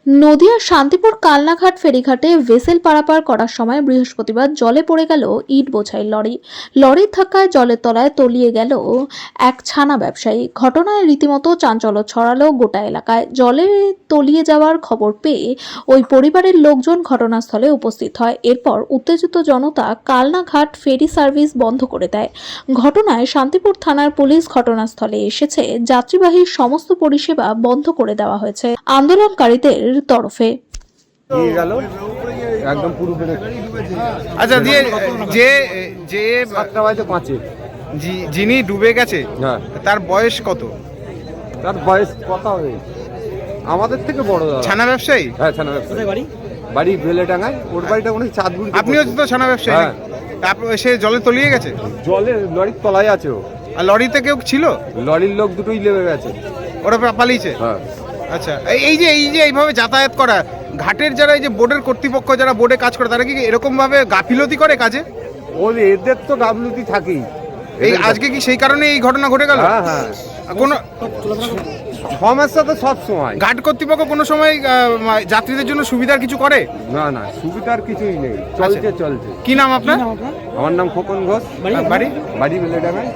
নদিয়ার শান্তিপুর কালনাঘাট ফেরিঘাটে ভেসেল পারাপার করার সময় বৃহস্পতিবার জলে পড়ে গেল ইট বোঝাই লরি। লরির ধাক্কায় জলের তলায় তলিয়ে গেল এক ছানা ব্যবসায়ী। ঘটনায় রীতিমতো চাঞ্চল্য ছড়ালো গোটা এলাকায়। জলে তলিয়ে যাওয়ার খবর পেয়ে ওই পরিবারের লোকজন ঘটনাস্থলে উপস্থিত হয়। এরপর উত্তেজিত জনতা কালনাঘাট ফেরি সার্ভিস বন্ধ করে দেয়। ঘটনায় শান্তিপুর থানার পুলিশ ঘটনাস্থলে এসেছে। যাত্রীবাহী সমস্ত পরিষেবা বন্ধ করে দেওয়া হয়েছে আন্দোলনকারীদের তরফে। গেল একদম পুরো আচ্ছা দিয়ে যে যে 7:05 যিনি ডুবে গেছে হ্যাঁ তার বয়স কত? তার বয়স কত হবে? আমাদের থেকে বড় দাদা। ছানা ব্যবসায়ী? হ্যাঁ ছানা ব্যবসায়ী। বাড়ি বেলেডাঙ্গায়। ওর বাড়িটা মনে হয় চাঁদগুড়ি। আপনিও তো ছানা ব্যবসায়ী? হ্যাঁ। তারপর সে জলে তলিয়ে গেছে? জলে লরির তলায় আছে ও। আর লরিতে কেউ ছিল? লরির লোক দুটোই লেবে গেছে। ওরা পালিয়েছে? হ্যাঁ। আচ্ছা এই যে এইভাবে যাতায়াত করা, ঘাটের যারা এই যে বোর্ডের কর্তৃপক্ষ যারা বোর্ডে কাজ করে তারা কি এরকম ভাবে গাফিলতি করে কাজে? এদের তো গাফলতি থাকেই। এই আজকে কি সেই কারণে এই ঘটনা ঘটে গেল? হ্যাঁ হ্যাঁ। কোনো সমস্যা তো সব সময়। ঘাট কর্তৃপক্ষ কোনো সময় যাত্রীদের জন্য সুবিধার কিছু করে? না না, সুবিধার কিছুই নেই। চলছে চলছে। কি নাম আপনার? আমার নাম খোকন ঘোষ। বাড়ি? বাড়ি বেলেডাঙ্গায়।